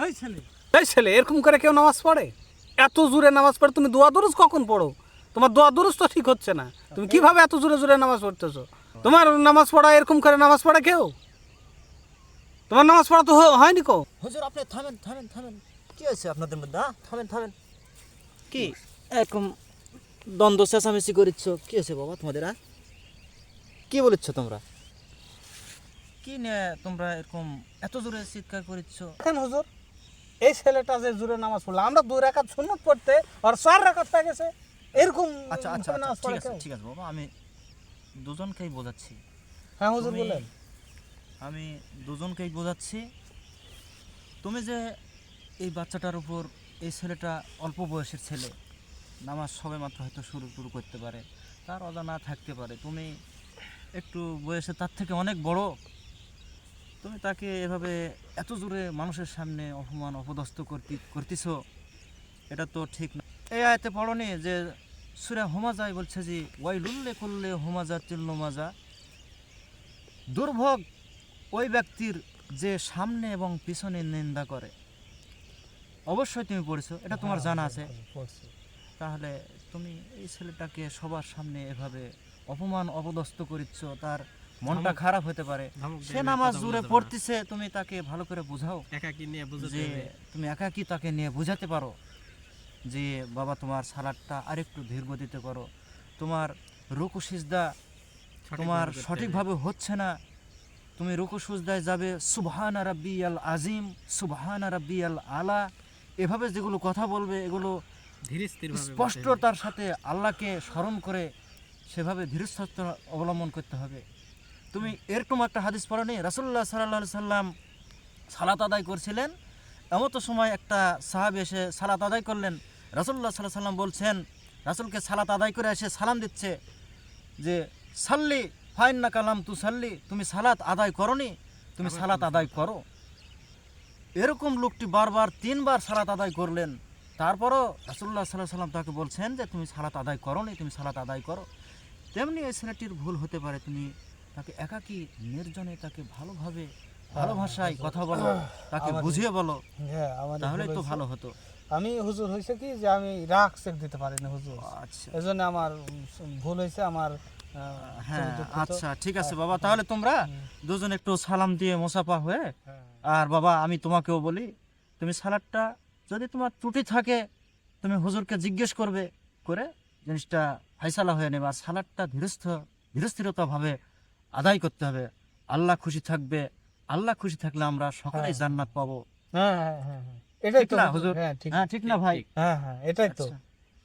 এই ছেলে এরকম করে কেউ নামাজ পড়ে? এত জোরে নামাজ পড়ে? তুমি দোয়া দুরুজ কখন পড়ো? তোমার দোয়া দুরুজ তো ঠিক হচ্ছে না। তুমি কিভাবে এত জোরে জোরে নামাজ পড়তেছো? তোমার নামাজ পড়া এরকম করে নামাজ পড়ে কেউ? তোমার নামাজ পড়া তো হয়নি কো। হুজুর আপনি থামেন থামেন থামেন, কি হয়েছে আপনাদের মধ্যে? থামেন থামেন, কি এরকম দ্বন্দ্ব চেঁচামেচি করিচ্ছ? কি হয়েছে বাবা তোমাদের? কি বলেছ তোমরা? কি নিয়ে তোমরা এরকম এত জোরে চিৎকার করিচ্ছ? কেন হুজুর, এই ছেলেটা যে জোরে নামাজ পড়লো, আমরা 2 রাকাত সুন্নাত পড়তে আর 4 রাকাত হয়ে গেছে, এরকম আচ্ছা আচ্ছা ভাবে নামাজ ঠিক পড়ে আছে কেউ? ঠিক আছে বাবা, আমি দুজনকেই বোঝাচ্ছি। হ্যাঁ হুজুর তুমি- বলেন। আমি দুজনকেই বোঝাচ্ছি। তুমি যে এই বাচ্চাটার উপর, এই ছেলেটা অল্প বয়সের ছেলে, নামাজ সবে মাত্র হয়তো শুরু করতে পারে, তার অজানা থাকতে পারে। তুমি একটু বয়সে তার থেকে অনেক বড়, তুমি তাকে এভাবে এত জোরে মানুষের সামনে অপমান অপদস্থ করতেছো, এটা তো ঠিক না। এই আয়াতে পড়নি যে সূরা হুমাজায় বলছে যে ওয়াইলুল্লে কুল্লে হুমাজা তিল্লুমাজা, দুর্ভোগ ওই ব্যক্তির যে সামনে এবং পিছনে নিন্দা করে। অবশ্যই তুমি পড়েছো, এটা তোমার জানা আছে। তাহলে তুমি এই ছেলেটাকে সবার সামনে এভাবে অপমান অপদস্থ করিচ্ছ, তার মনটা খারাপ হতে পারে। সে নামাজ জোরে পড়তেছে, তুমি তাকে ভালো করে বুঝাও, যে তুমি একাকি তাকে নিয়ে বুঝাতে পারো যে বাবা তোমার সালাদটা আরেকটু ধীর গতিতে করো, তোমার রুকু সিজদা তোমার সঠিকভাবে হচ্ছে না, তুমি রুকু সিজদায় যাবে সুবহানা রাব্বিয়াল আজিম, সুবহানা রাব্বিয়াল আলা, এভাবে যেগুলো কথা বলবে এগুলো স্পষ্টতার সাথে আল্লাহকে স্মরণ করে সেভাবে ধীরস্থ অবলম্বন করতে হবে। তুমি এরকম একটা হাদিস পড়নি, রাসূলুল্লাহ সাল্লাল্লাহু আলাইহি সাল্লাম সালাত আদায় করছিলেন, এমন তো সময় একটা সাহাবী এসে সালাত আদায় করলেন। রাসূলুল্লাহ সাল্লাল্লাহু আলাইহি সাল্লাম বলছেন, রাসূলকে সালাত আদায় করে এসে সালাম দিচ্ছে যে সাল্লি ফাইন্নাকা লাম তুসাল্লি, তুমি সালাত আদায় করনি, তুমি সালাত আদায় করো। এরকম লোকটি বারবার 3 বার সালাত আদায় করলেন, তারপরও রাসূলুল্লাহ সাল্লাল্লাহু আলাইহি সাল্লাম তাকে বলছেন যে তুমি সালাত আদায় করনি, তুমি সালাত আদায় করো। তেমনি এই ছেলেটির ভুল হতে পারে, তুমি তাকে একাকী নির্জনে তাকে ভালোভাবে ভালোভাষায় কথা বলো, তাকে বুঝিয়ে বলো, হ্যাঁ আমাদের তাহলে ভুল তো হয়েছে। ভালো হতো। আমি হুজুর হয়েছে কি যে আমি রাগ চেক দিতে পারিনি হুজুর, আচ্ছা এজন্য আমার ভুল হয়েছে। আমার হ্যাঁ খুবই দুঃখিত। আচ্ছা ঠিক আছে বাবা, তাহলে তোমরা দুজন একটু সালাম দিয়ে মোসাফা হয়ে, হ্যাঁ। আর বাবা আমি তোমাকেও বলি, তুমি সালাদটা যদি তোমার ত্রুটি থাকে তুমি হুজুরকে জিজ্ঞেস করবে, করে জিনিসটা ফাইসালা হয়ে নেবে। আর সালাদটা ধীরস্থিরতাভাবে আদায় করতে হবে, আল্লাহ খুশি থাকবে। আল্লাহ খুশি থাকলে আমরা সকলেই জান্নাত পাবো। হ্যাঁ হ্যাঁ হ্যাঁ হ্যাঁ, এটাই ঠিক তো না হুজুর। হুজুর? হ্যাঁ ঠিক, হ্যাঁ ঠিক না ভাই? হ্যাঁ হ্যাঁ এটাই তো। আচ্ছা,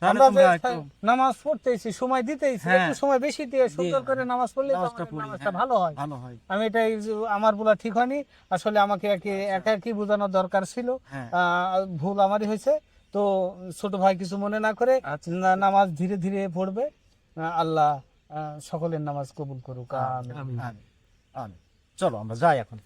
তাহলে আমরা যে তোমরা একটু নামাজ পড়তেছি, সময় দিতেছি, হ্যাঁ, একটু সময় বেশি দিয়ে সুন্দর করে নামাজ পড়লে তো নামাজটা আমাদের পড়ি, নামাজটা হ্যাঁ, ভালো হয়। ভালো হয়। আমি এটাই আমার বলা ঠিক হয়নি, আসলে আমাকে একা একই বোঝানোর দরকার ছিল। হ্যাঁ ভুল আমারই হয়েছে। তো ছোট ভাই কিছু মনে না করে নামাজ ধীরে ধীরে পড়বে। আল্লাহ সকলের নামাজ কবুল করুক। আমিন। আমিন, আমিন। চলো আমরা যাই এখন।